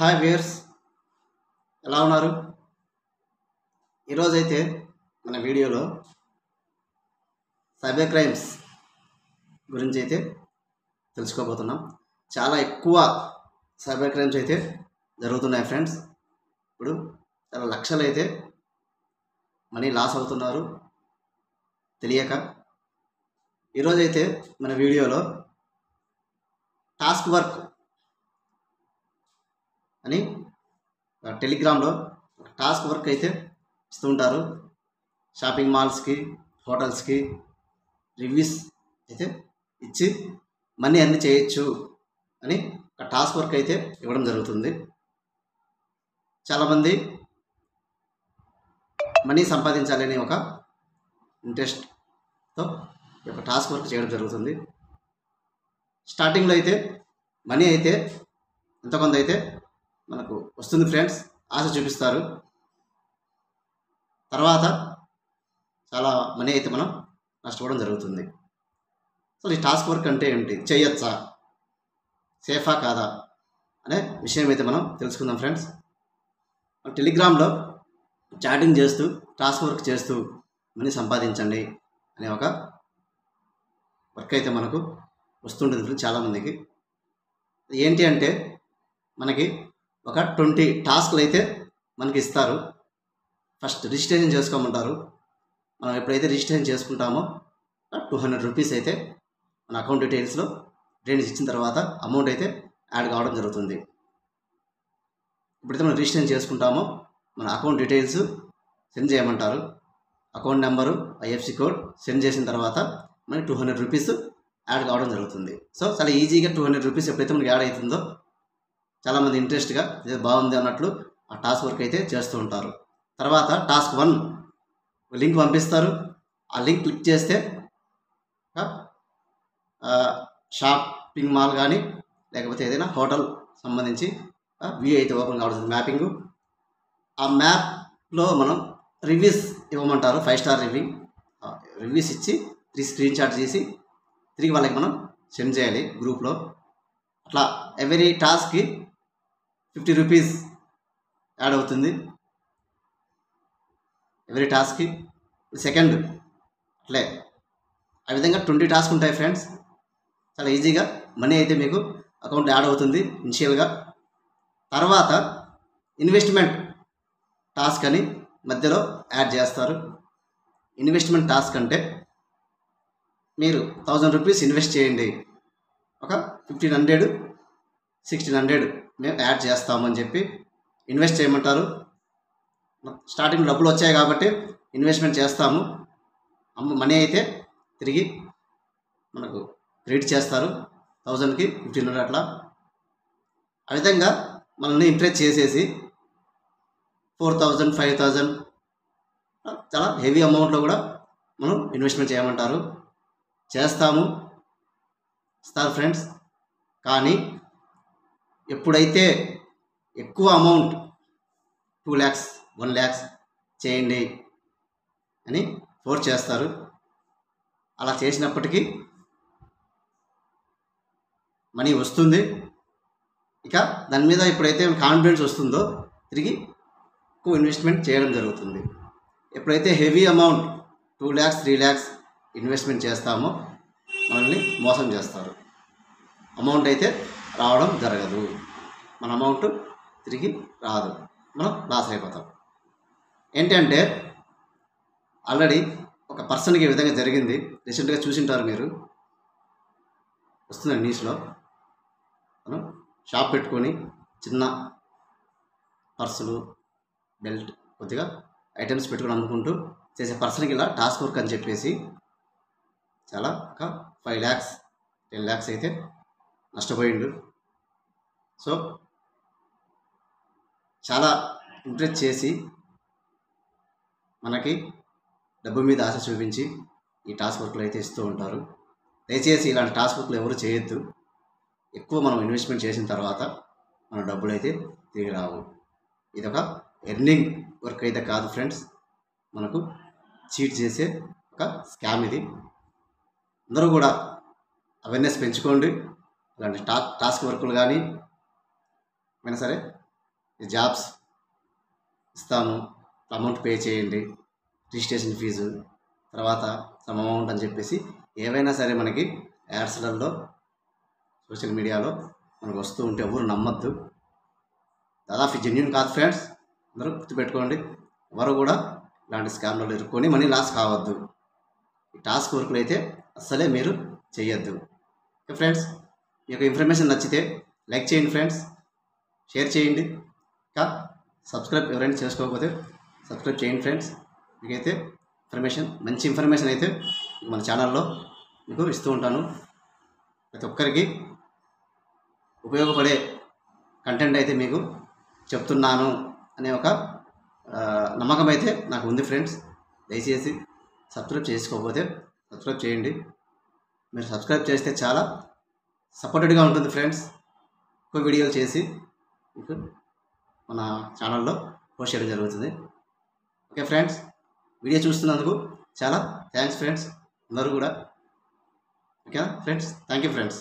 Hi viewers, ఎలా ఉన్నారు? ఈరోజైతే మన వీడియోలో సైబర్ క్రైమ్స్ గురించి అయితే తెలుసుకోబోతున్నాం. చాలా ఎక్కువ సైబర్ క్రైమ్స్ అయితే జరుగుతున్నాయి ఫ్రెండ్స్. ఇప్పుడు చాలా లక్షలు అయితే మనీ లాస్ అవుతున్నారు తెలియక. ఈరోజైతే మన వీడియోలో టాస్క్ వర్క్ అని టెలిగ్రామ్లో టాస్క్ వర్క్ అయితే ఇస్తూ ఉంటారు. షాపింగ్ మాల్స్కి, హోటల్స్కి రివ్యూస్ అయితే ఇచ్చి మనీ అన్ని చేయొచ్చు అని ఒక టాస్క్ వర్క్ అయితే ఇవ్వడం జరుగుతుంది. చాలామంది మనీ సంపాదించాలని ఒక ఇంట్రెస్ట్తో ఈ యొక్క టాస్క్ వర్క్ చేయడం జరుగుతుంది. స్టార్టింగ్లో అయితే మనీ అయితే ఎంతో కొంత అయితే మనకు వస్తుంది ఫ్రెండ్స్, ఆశ చూపిస్తారు. తర్వాత చాలా మనీ అయితే మనం నష్టపోవడం జరుగుతుంది. సో ఈ టాస్క్ వర్క్ అంటే ఏంటి, చేయొచ్చా, సేఫా కాదా అనే విషయం అయితే మనం తెలుసుకుందాం ఫ్రెండ్స్. టెలిగ్రామ్లో చాటింగ్ చేస్తూ టాస్క్ వర్క్ చేస్తూ మనీ సంపాదించండి అనే ఒక వర్క్ అయితే మనకు వస్తుంటుంది ఫ్రెండ్స్ చాలామందికి. ఏంటి అంటే మనకి ఒక 20 టాస్క్లు అయితే మనకి ఇస్తారు. ఫస్ట్ రిజిస్ట్రేషన్ చేసుకోమంటారు. మనం ఎప్పుడైతే రిజిస్ట్రేషన్ చేసుకుంటామో 200 రూపీస్ అయితే మన అకౌంట్ డీటెయిల్స్లో ఇచ్చిన తర్వాత అమౌంట్ అయితే యాడ్ కావడం జరుగుతుంది. ఎప్పుడైతే మనం రిజిస్ట్రేషన్ చేసుకుంటామో మన అకౌంట్ డీటెయిల్స్ సెండ్ చేయమంటారు. Account number, IFC code send చేసిన తర్వాత మనకి 200 రూపీస్ యాడ్ కావడం జరుగుతుంది. సో చాలా ఈజీగా 200 రూపీస్ ఎప్పుడైతే మనకి యాడ్ అవుతుందో చాలామంది ఇంట్రెస్ట్గా ఇది బాగుంది అన్నట్లు ఆ టాస్క్ వర్క్ అయితే చేస్తూ ఉంటారు. తర్వాత టాస్క్ 1 లింక్ పంపిస్తారు. ఆ లింక్ క్లిక్ చేస్తే షాపింగ్ మాల్ కానీ లేకపోతే ఏదైనా హోటల్ సంబంధించి వ్యూ అయితే ఓపెన్ కావడం మ్యాపింగు. ఆ మ్యాప్లో మనం రివ్యూస్ ఇవ్వమంటారు. 5 స్టార్ రివ్యూస్ ఇచ్చి 3 స్క్రీన్ షాట్ చేసి తిరిగి వాళ్ళకి మనం సెండ్ చేయాలి గ్రూప్లో. అట్లా ఎవరీ టాస్క్కి 50 రూపీస్ యాడ్ అవుతుంది. ఎవరీ టాస్క్కి సెకండ్ అట్లే ఆ విధంగా 20 టాస్క్ ఉంటాయి ఫ్రెండ్స్. చాలా ఈజీగా మనీ అయితే మీకు అకౌంట్ యాడ్ అవుతుంది ఇనిషియల్గా. తర్వాత ఇన్వెస్ట్మెంట్ టాస్క్ అని మధ్యలో యాడ్ చేస్తారు. ఇన్వెస్ట్మెంట్ టాస్క్ అంటే మీరు 1000 రూపీస్ ఇన్వెస్ట్ చేయండి, ఒక 1500, 1600 మేము యాడ్ చేస్తామని చెప్పి ఇన్వెస్ట్ చేయమంటారు. స్టార్టింగ్ డబ్బులు వచ్చాయి కాబట్టి ఇన్వెస్ట్మెంట్ చేస్తాము. మనీ అయితే తిరిగి మనకు క్రెడిట్ చేస్తారు 1000కి 1500 అట్లా. ఆ విధంగా మనల్ని ఇంప్రెస్ చేసేసి 4000, 5000 చాలా హెవీ అమౌంట్లో కూడా మనం ఇన్వెస్ట్మెంట్ చేయమంటారు. చేస్తాము, ఇస్తారు ఫ్రెండ్స్. కానీ ఎప్పుడైతే ఎక్కువ అమౌంట్ 2 lakhs, 1 lakh చేయండి అని ఫోర్స్ చేస్తారు. అలా చేసినప్పటికీ మనీ వస్తుంది. ఇక దాని మీద ఎప్పుడైతే కాన్ఫిడెన్స్ వస్తుందో తిరిగి ఎక్కువ ఇన్వెస్ట్మెంట్ చేయడం జరుగుతుంది. ఎప్పుడైతే heavy amount 2 lakhs, 3 lakhs investment చేస్తామో మనల్ని మోసం చేస్తారు. అమౌంట్ అయితే రావడం జరగదు, మన అమౌంట్ తిరిగి రాదు, మనం లాస్ అయిపోతాం. ఏంటంటే ఆల్రెడీ ఒక పర్సన్కి ఈ విధంగా జరిగింది. రీసెంట్గా చూసింటారు మీరు, వస్తుంది న్యూస్లో. మనం షాప్ పెట్టుకొని చిన్న పర్సులు, బెల్ట్, కొద్దిగా ఐటమ్స్ పెట్టుకొని అమ్ముకుంటూ చేసే పర్సన్కి ఇలా టాస్క్ వర్క్ అని చెప్పేసి చాలా ఒక 5 lakhs, 10 lakhs అయితే నష్టపోయిండు. సో చాలా ఇంప్రెస్ చేసి మనకి డబ్బు మీద ఆశ చూపించి ఈ టాస్క్ వర్క్లు అయితే ఇస్తూ ఉంటారు. దయచేసి ఇలాంటి టాస్క్ వర్క్లు ఎవరు చేయొద్దు. ఎక్కువ మనం ఇన్వెస్ట్మెంట్ చేసిన తర్వాత మన డబ్బులు అయితే తిరిగి రావు. ఇదొక ఎర్నింగ్ వర్క్ అయితే కాదు ఫ్రెండ్స్, మనకు చీట్ చేసే ఒక స్కామ్ ఇది. అందరూ కూడా అవేర్నెస్ పెంచుకోండి. ఇలాంటి టాస్క్ వర్క్లు కానీ ఏమైనా సరే జాబ్స్ ఇస్తాము, అమౌంట్ పే చేయండి, రిజిస్ట్రేషన్ ఫీజు, తర్వాత సమ్ అమౌంట్ అని చెప్పేసి ఏవైనా సరే మనకి యాడ్స్లలో సోషల్ మీడియాలో మనకు వస్తూ ఉంటే ఎవరు నమ్మద్దు. దాదాపు జెన్యూన్ కాదు ఫ్రెండ్స్, అందరూ గుర్తుపెట్టుకోండి. ఎవరు కూడా ఇలాంటి స్కామ్లలో ఇరుక్కొని మనీ లాస్ కావద్దు. ఈ టాస్క్ వర్క్లు అయితే అస్సలే మీరు చేయొద్దు. ఓకే ఫ్రెండ్స్, మీ యొక్క ఇన్ఫర్మేషన్ నచ్చితే లైక్ చేయండి ఫ్రెండ్స్, షేర్ చేయండి, ఇంకా సబ్స్క్రైబ్ ఎవరైనా చేసుకోకపోతే సబ్స్క్రైబ్ చేయండి ఫ్రెండ్స్. మీకైతే మంచి ఇన్ఫర్మేషన్ అయితే మన ఛానల్లో మీకు ఇస్తూ ఉంటాను. ప్రతి ఒక్కరికి ఉపయోగపడే కంటెంట్ అయితే మీకు చెప్తున్నాను అనే ఒక నమ్మకం అయితే నాకు ఉంది ఫ్రెండ్స్. దయచేసి సబ్స్క్రైబ్ చేసుకోకపోతే సబ్స్క్రైబ్ చేయండి. మీరు సబ్స్క్రైబ్ చేస్తే చాలా సపోర్టెడ్గా ఉంటుంది ఫ్రెండ్స్. ఎక్కువ వీడియోలు చేసి మీకు మన ఛానల్లో పోస్ట్ చేయడం జరుగుతుంది. ఓకే ఫ్రెండ్స్, వీడియో చూస్తున్నందుకు చాలా థ్యాంక్స్ ఫ్రెండ్స్ అందరూ కూడా. Okay friends, thank you friends.